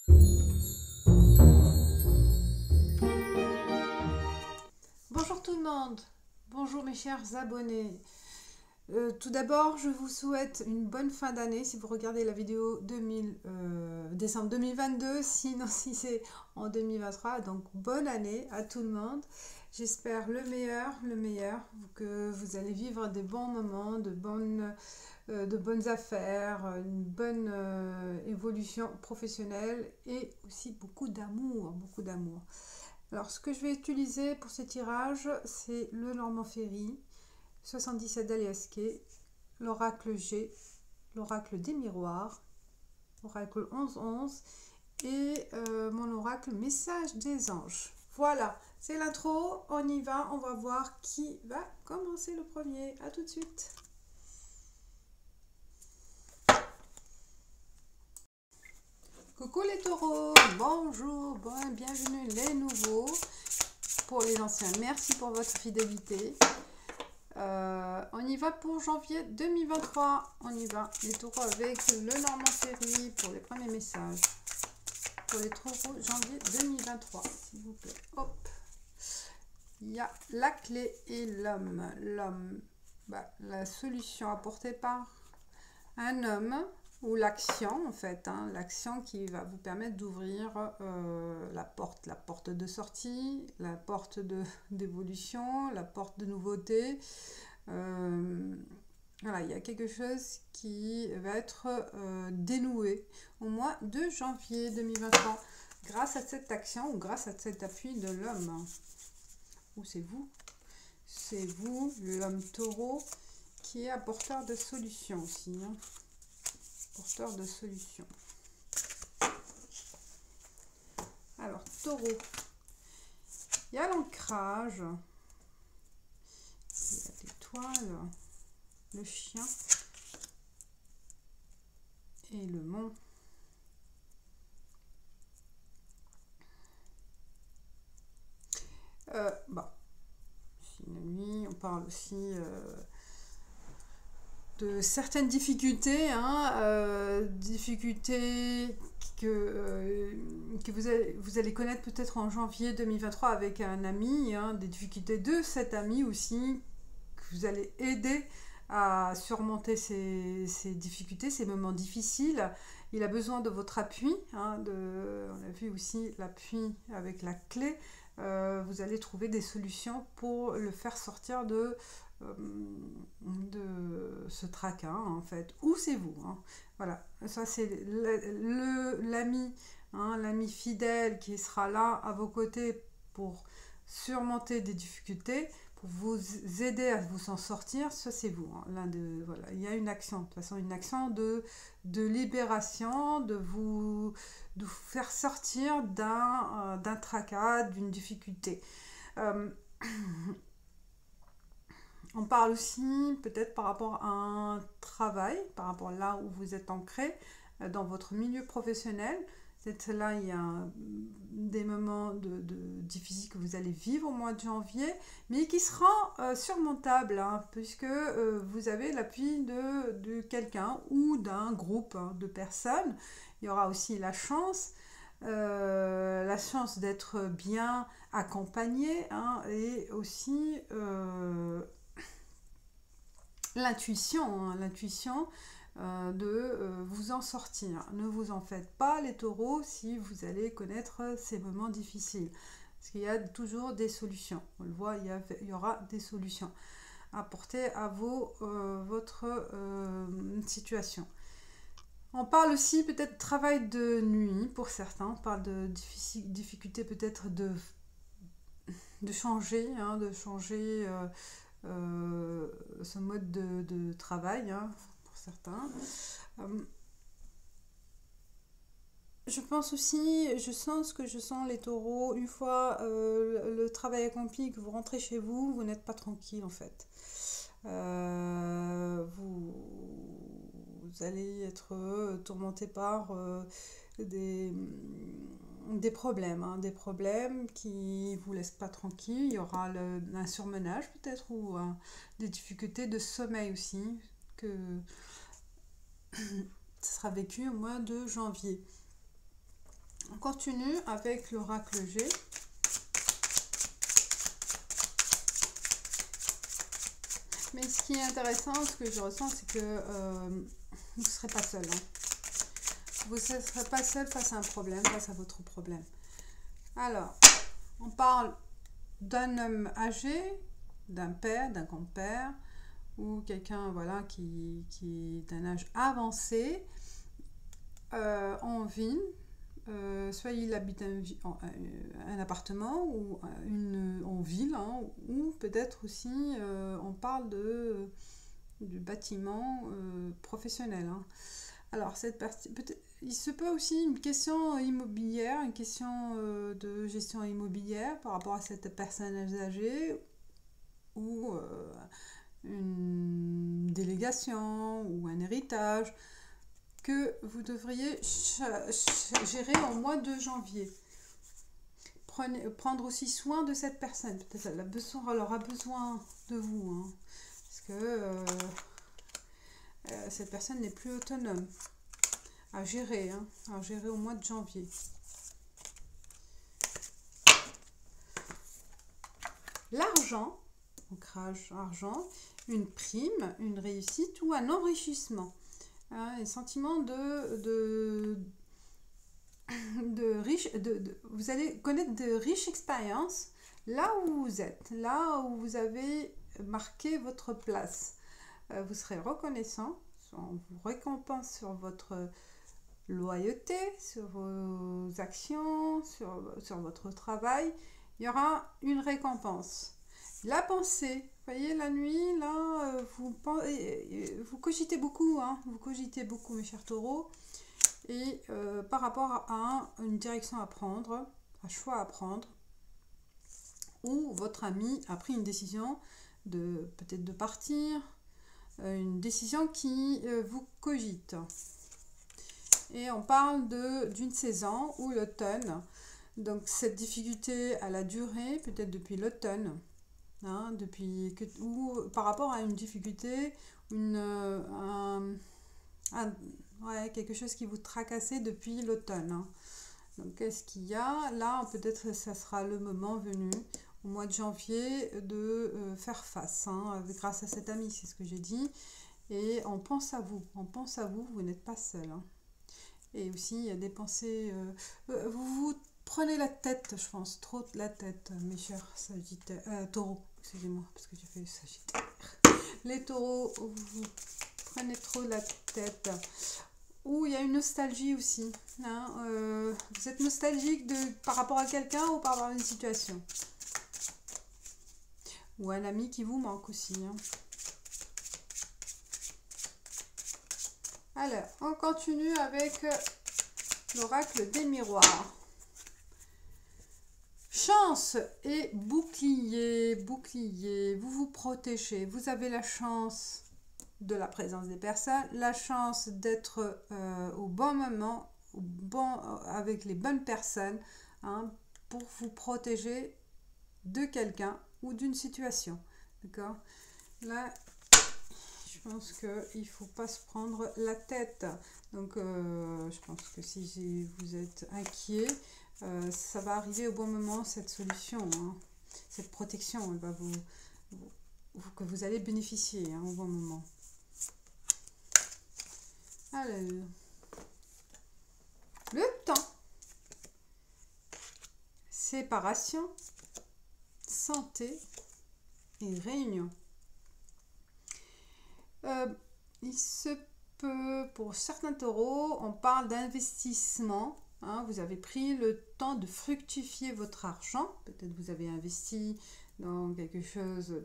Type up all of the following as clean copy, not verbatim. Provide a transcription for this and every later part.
Bonjour tout le monde, bonjour mes chers abonnés. Tout d'abord, je vous souhaite une bonne fin d'année si vous regardez la vidéo décembre 2022, sinon si c'est en 2023, donc bonne année à tout le monde. J'espère le meilleur, que vous allez vivre des bons moments, de bonnes affaires, une bonne évolution professionnelle et aussi beaucoup d'amour, beaucoup d'amour. Alors, ce que je vais utiliser pour ce tirage, c'est le Normand Ferry, 77 d'Aliasquet, l'oracle G, l'oracle des miroirs, l'oracle 1111 et mon oracle message des anges. Voilà, c'est l'intro, on y va, on va voir qui va commencer le premier. À tout de suite. Coucou les taureaux, bonjour, bienvenue les nouveaux. Pour les anciens, merci pour votre fidélité. On y va pour janvier 2023. On y va, les taureaux, avec le Normand Ferry pour les premiers messages. Pour les taureaux, janvier 2023, s'il vous plaît. Hop. Il y a la clé et l'homme. L'homme, la solution apportée par un homme, ou l'action en fait, hein, l'action qui va vous permettre d'ouvrir la porte de sortie, la porte d'évolution, la porte de nouveauté. Voilà, il y a quelque chose qui va être dénoué au mois de janvier 2023 grâce à cette action ou grâce à cet appui de l'homme. Ou c'est vous, l'homme taureau, qui est apporteur de solutions aussi, hein. Porteur de solutions. Alors, taureau. Il y a l'ancrage. Il y a l'étoile, le chien et le mont. La nuit, on parle aussi de certaines difficultés, hein, difficultés que vous allez connaître peut-être en janvier 2023 avec un ami, hein, des difficultés de cet ami aussi, que vous allez aider à surmonter ces difficultés, ces moments difficiles. Il a besoin de votre appui, hein, on a vu aussi l'appui avec la clé. Vous allez trouver des solutions pour le faire sortir de ce tracas, en fait. Ou c'est vous, hein. Voilà, ça c'est l'ami, hein, l'ami fidèle qui sera là à vos côtés pour surmonter des difficultés, pour vous aider à vous en sortir. Ça c'est vous, hein. Voilà, il y a une action, de toute façon une action de libération, de vous faire sortir d'un tracas, d'une difficulté. On parle aussi peut-être par rapport à un travail, par rapport à là où vous êtes ancré dans votre milieu professionnel. Peut-être là, il y a des moments difficiles que vous allez vivre au mois de janvier, mais qui seront surmontables, hein, puisque vous avez l'appui de quelqu'un ou d'un groupe, hein, de personnes. Il y aura aussi la chance d'être bien accompagné, hein, et aussi l'intuition, hein, de vous en sortir. Ne vous en faites pas les taureaux si vous allez connaître ces moments difficiles. Parce qu'il y a toujours des solutions. On le voit, il y aura des solutions apportées à votre situation. On parle aussi peut-être de travail de nuit pour certains. On parle de difficulté peut-être de changer, hein, ce mode de travail, hein, pour certains. Je pense aussi, je sens les taureaux, une fois le travail accompli, que vous rentrez chez vous, vous n'êtes pas tranquille en fait. Vous allez être tourmenté par des problèmes, hein, des problèmes qui ne vous laissent pas tranquille. Il y aura un surmenage peut-être, ou des difficultés de sommeil aussi, que ça sera vécu au mois de janvier. On continue avec l'oracle G. Mais ce qui est intéressant, ce que je ressens, c'est que vous ne serez pas seul. Hein. Vous ne serez pas seul face à un problème, face à votre problème. Alors, on parle d'un homme âgé, d'un père, d'un grand-père, ou quelqu'un voilà, qui est d'un âge avancé, en ville. Soit il habite un appartement ou en ville, hein, ou peut-être aussi on parle du bâtiment professionnel. Hein. Alors, cette partie, il se peut aussi une question immobilière, une question de gestion immobilière par rapport à cette personne âgée ou une délégation ou un héritage que vous devriez gérer au mois de janvier. Prendre aussi soin de cette personne. Peut-être elle aura besoin de vous. Hein, parce que cette personne n'est plus autonome à gérer. Hein, à gérer au mois de janvier. L'argent, ancrage argent, une prime, une réussite ou un enrichissement. Un sentiment vous allez connaître de riches expériences là où vous êtes, là où vous avez marqué votre place. Vous serez reconnaissant, on vous récompense sur votre loyauté, sur vos actions, sur votre travail. Il y aura une récompense. La pensée, vous voyez, la nuit, là, vous cogitez beaucoup, hein, vous cogitez beaucoup, mes chers taureaux, et par rapport à une direction à prendre, un choix à prendre, ou votre ami a pris une décision peut-être de partir, une décision qui vous cogite. Et on parle d'une saison ou l'automne, donc cette difficulté à la durée, peut-être depuis l'automne. Hein, ou par rapport à une difficulté, quelque chose qui vous tracassait depuis l'automne. Hein. Donc, qu'est-ce qu'il y a là? Peut-être ça sera le moment venu, au mois de janvier, de faire face, hein, grâce à cet ami, c'est ce que j'ai dit. Et on pense à vous, vous n'êtes pas seul. Hein. Et aussi, il y a des pensées... vous prenez la tête, je pense, trop la tête, mes chers taureaux. Excusez-moi, parce que j'ai fait Sagittaire. Les taureaux, vous prenez trop la tête. Ou il y a une nostalgie aussi. Hein, vous êtes nostalgique par rapport à quelqu'un ou par rapport à une situation. Ou un ami qui vous manque aussi. Hein. Alors, on continue avec l'oracle des miroirs. Chance et bouclier, vous vous protégez, vous avez la chance de la présence des personnes, la chance d'être au bon moment, avec les bonnes personnes, hein, pour vous protéger de quelqu'un ou d'une situation. D'accord? Là, je pense qu'il ne faut pas se prendre la tête. Donc, je pense que si vous êtes inquiet, ça va arriver au bon moment, cette solution, hein, cette protection, elle va que vous allez bénéficier, hein, au bon moment. Alors, le temps, séparation, santé et réunion. Il se peut, pour certains taureaux, on parle d'investissement. Hein, vous avez pris le temps de fructifier votre argent. Peut-être vous avez investi dans quelque chose,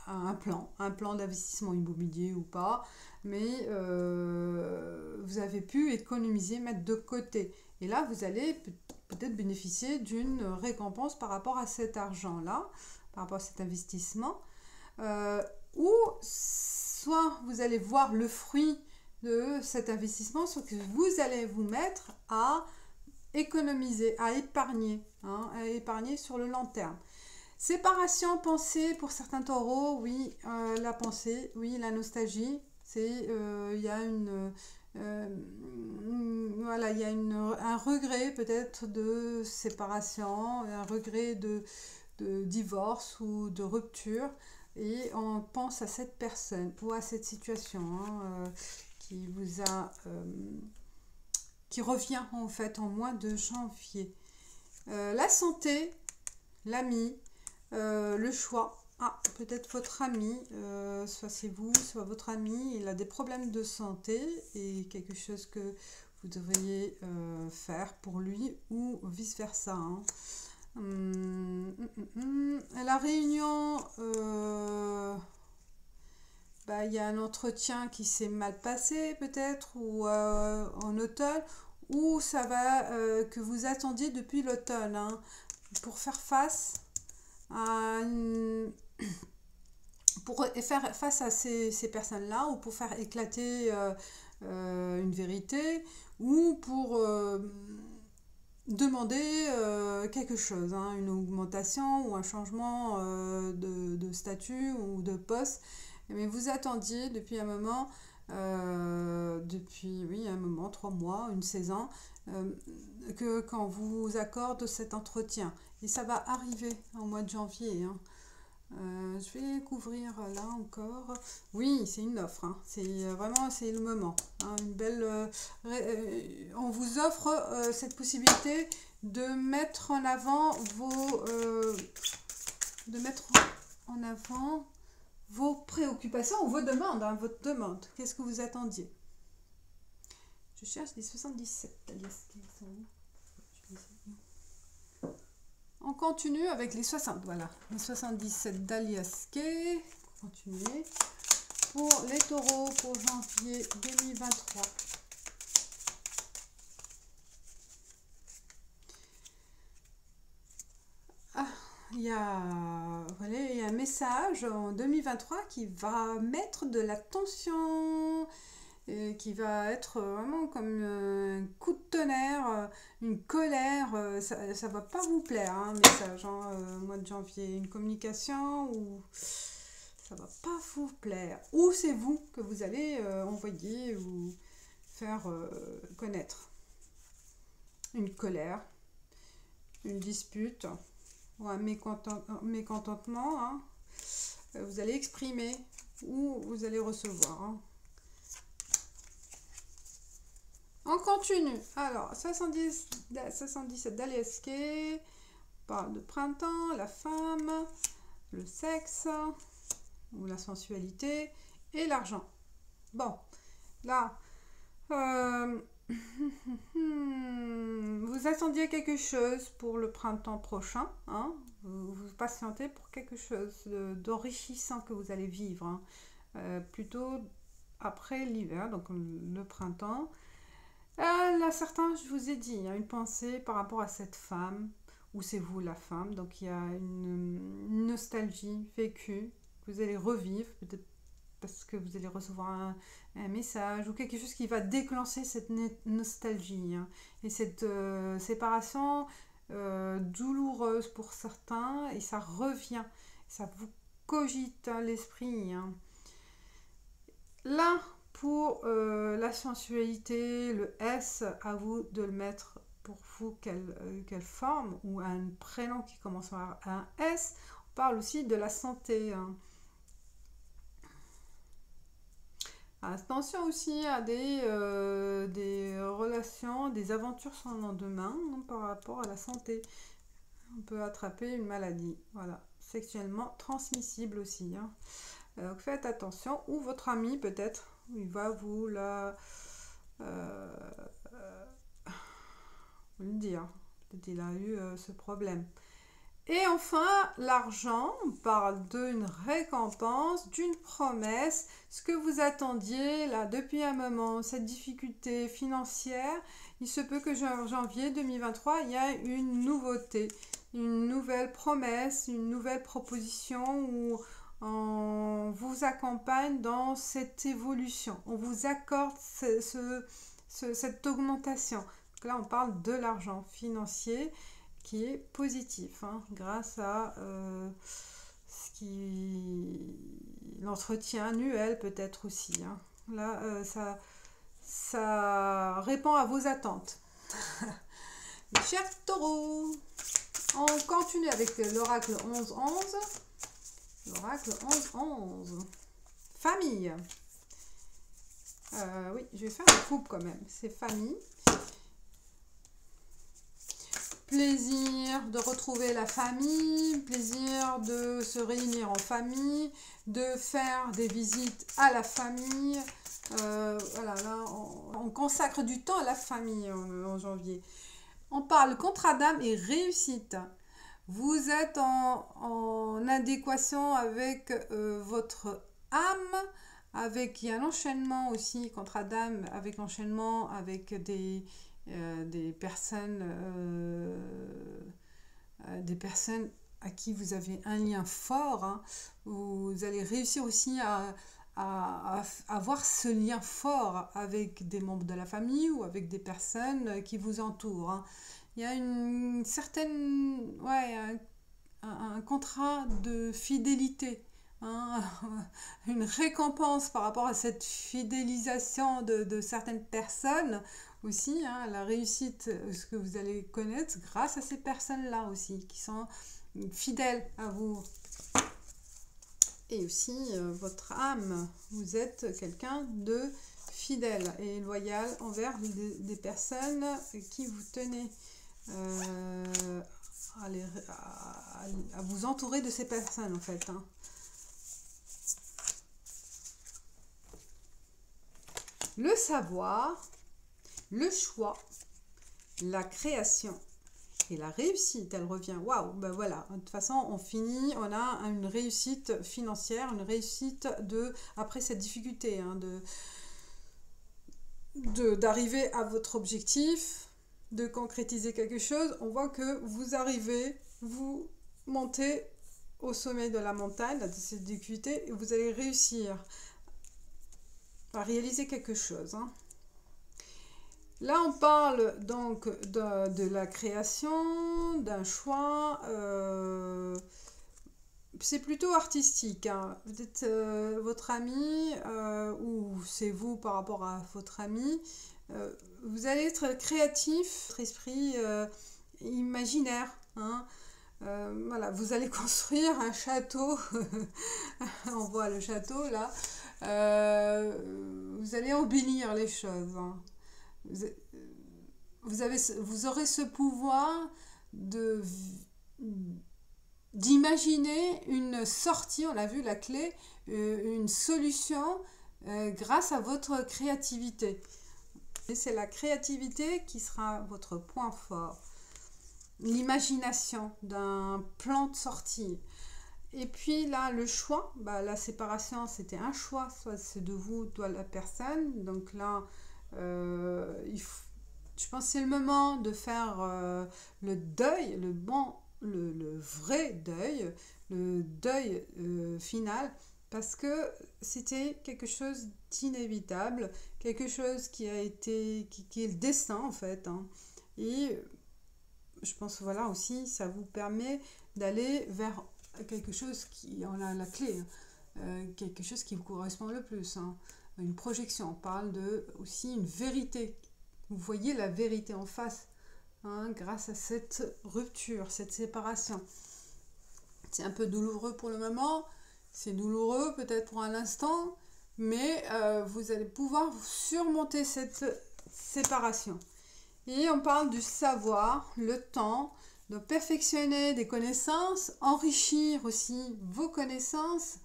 un plan d'investissement immobilier ou pas. Mais vous avez pu économiser, mettre de côté. Et là, vous allez peut-être bénéficier d'une récompense par rapport à cet argent-là, par rapport à cet investissement. Ou soit vous allez voir le fruit de cet investissement, ce que vous allez vous mettre à économiser, à épargner, hein, à épargner sur le long terme. Séparation, pensée, pour certains taureaux, oui, la pensée, oui, la nostalgie, c'est, il y a Voilà, il y a un regret peut-être de séparation, un regret de divorce ou de rupture. Et on pense à cette personne ou à cette situation qui vous a, qui revient en fait en mois de janvier. La santé, l'ami, le choix. Ah, peut-être votre ami, soit c'est vous, soit votre ami, il a des problèmes de santé et quelque chose que vous devriez faire pour lui ou vice-versa. Hein. La réunion, il y a un entretien qui s'est mal passé peut-être, ou en automne, ou ça va que vous attendiez depuis l'automne, hein, pour faire face à pour faire face à ces personnes-là, ou pour faire éclater une vérité, ou pour demander quelque chose, hein, une augmentation ou un changement de statut ou de poste. Mais vous attendiez depuis un moment, depuis oui, un moment, 3 mois, une saison, que quand vous accorde cet entretien. Et ça va arriver en mois de janvier. Hein. Je vais couvrir là encore. Oui, c'est une offre. Hein. C'est vraiment c'est le moment. Hein. Une belle. On vous offre cette possibilité de mettre en avant vos préoccupations ou vos demandes. Hein, votre demande. Qu'est-ce que vous attendiez? Je cherche les 77. On continue avec les 60, voilà, les 77 d'Aliaske. Continuez. Pour les taureaux, pour janvier 2023. Ah, il y a un message en 2023 qui va mettre de la tension, qui va être vraiment comme un coup de tonnerre, une colère, ça ne va pas vous plaire, hein, un message, hein, mois de janvier, une communication où ça va pas vous plaire, ou c'est vous que vous allez envoyer ou faire connaître une colère, une dispute ou un mécontentement, hein, vous allez exprimer ou vous allez recevoir. Hein. On continue. Alors, 77 d'Aliaske, on parle de printemps, la femme, le sexe, ou la sensualité, et l'argent. Bon, là, vous attendiez quelque chose pour le printemps prochain. Hein, vous patientez pour quelque chose d'enrichissant que vous allez vivre. Hein, plutôt après l'hiver, donc le printemps. Là, certains, je vous ai dit, il y a une pensée par rapport à cette femme, ou c'est vous la femme, donc il y a une nostalgie vécue, que vous allez revivre, peut-être parce que vous allez recevoir un message, ou quelque chose qui va déclencher cette nostalgie, hein, et cette séparation douloureuse pour certains, et ça revient, ça vous cogite hein, l'esprit. Hein. Là, pour la sensualité, le S, à vous de le mettre pour vous quelle forme, ou un prénom qui commence par un S. On parle aussi de la santé. Hein. Attention aussi à des relations, des aventures sans lendemain hein, par rapport à la santé. On peut attraper une maladie, voilà, sexuellement transmissible aussi. Hein. Donc faites attention, ou votre ami peut-être, il va vous le dire. Peut-être il a eu ce problème. Et enfin, l'argent, on parle d'une récompense, d'une promesse, ce que vous attendiez là depuis un moment, cette difficulté financière. Il se peut que janvier 2023, il y a une nouveauté, une nouvelle promesse, une nouvelle proposition où on vous accompagne dans cette évolution. On vous accorde cette augmentation. Donc là, on parle de l'argent financier qui est positif, hein, grâce à l'entretien annuel peut-être aussi. Hein. Là, ça répond à vos attentes. Mes chers taureaux, on continue avec l'oracle 11-11. L'oracle 11-11. Famille. Oui, je vais faire un couple quand même. C'est famille. Plaisir de retrouver la famille, plaisir de se réunir en famille, de faire des visites à la famille. Voilà, là, on consacre du temps à la famille en janvier. On parle contrat d'âme et réussite. Vous êtes en adéquation avec votre âme, avec, il y a l'enchaînement aussi, contrat d'âme, avec l'enchaînement, avec des personnes à qui vous avez un lien fort, hein. Vous allez réussir aussi à avoir ce lien fort avec des membres de la famille ou avec des personnes qui vous entourent, hein. Il y a une certaine, ouais, un contrat de fidélité, hein, une récompense par rapport à cette fidélisation de certaines personnes aussi, hein, la réussite, ce que vous allez connaître grâce à ces personnes-là aussi, qui sont fidèles à vous. Et aussi, votre âme, vous êtes quelqu'un de fidèle et loyal envers des personnes qui vous tenez. À vous entourer de ces personnes en fait, hein. Le savoir, le choix, la création et la réussite, elle revient. Waouh, ben voilà, de toute façon on finit, on a une réussite financière, une réussite après cette difficulté, hein, d'arriver à votre objectif, de concrétiser quelque chose. On voit que vous arrivez, vous montez au sommet de la montagne, de cette difficulté, et vous allez réussir à réaliser quelque chose, hein. Là, on parle donc de la création, d'un choix. C'est plutôt artistique, hein. Peut-être votre ami ou c'est vous par rapport à votre ami. Vous allez être créatif, votre esprit imaginaire, hein. Voilà, vous allez construire un château. On voit le château là. Vous allez embellir les choses, hein. Vous aurez ce pouvoir d'imaginer une sortie, on l'a vu, la clé, une solution grâce à votre créativité. Et c'est la créativité qui sera votre point fort. L'imagination d'un plan de sortie. Et puis là, le choix, bah, la séparation, c'était un choix, soit c'est de vous, soit de la personne. Donc là, je pense que c'est le moment de faire le deuil, le vrai deuil, le deuil final, parce que c'était quelque chose d'inévitable, quelque chose qui est le destin en fait, hein. Et je pense voilà aussi, ça vous permet d'aller vers quelque chose qui en a la clé, hein, quelque chose qui vous correspond le plus, hein. Une projection, on parle aussi une vérité. Vous voyez la vérité en face, hein, grâce à cette rupture, cette séparation. C'est un peu douloureux pour le moment, c'est douloureux peut-être pour un instant, mais vous allez pouvoir surmonter cette séparation. Et on parle du savoir, le temps, de perfectionner des connaissances, enrichir aussi vos connaissances.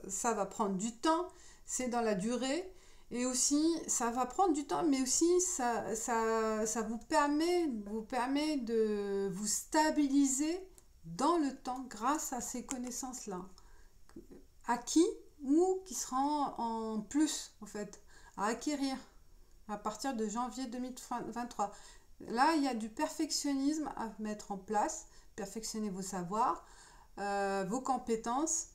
Ça va prendre du temps, c'est dans la durée, et aussi ça va prendre du temps, mais aussi ça vous permet de vous stabiliser dans le temps grâce à ces connaissances-là, acquis ou qui seront en plus en fait, à acquérir à partir de janvier 2023. Là, il y a du perfectionnisme à mettre en place, perfectionner vos savoirs, vos compétences,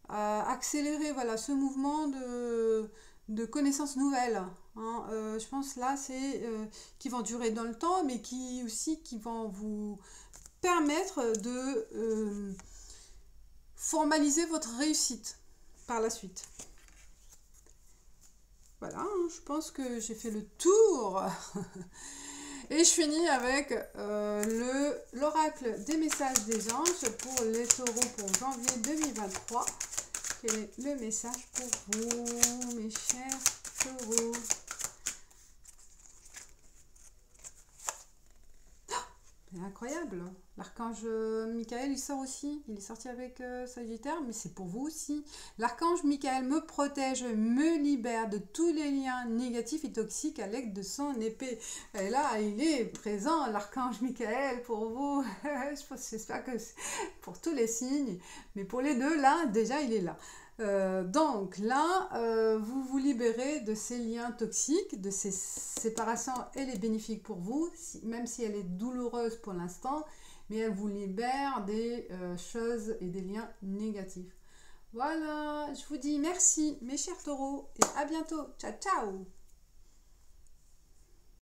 accélérer voilà, ce mouvement de connaissances nouvelles, hein. Je pense là, c'est qui vont durer dans le temps, mais qui vont vous permettre de formaliser votre réussite par la suite. voilà, hein, je pense que j'ai fait le tour. Et je finis avec l'oracle des messages des anges pour les taureaux pour janvier 2023. Quel est le message pour vous, mes chers taureaux? C'est incroyable. L'archange Michael, il sort aussi. Il est sorti avec Sagittaire, mais c'est pour vous aussi. L'archange Michael me protège, me libère de tous les liens négatifs et toxiques à l'aide de son épée. Et là, il est présent, l'archange Michael, pour vous. J'espère que c'est pour tous les signes. Mais pour les deux, là, déjà, il est là. Donc là, vous vous libérez de ces liens toxiques, de ces séparations. Elle est bénéfique pour vous, même si elle est douloureuse pour l'instant, mais elle vous libère des choses et des liens négatifs. Voilà, je vous dis merci mes chers taureaux et à bientôt. Ciao, ciao!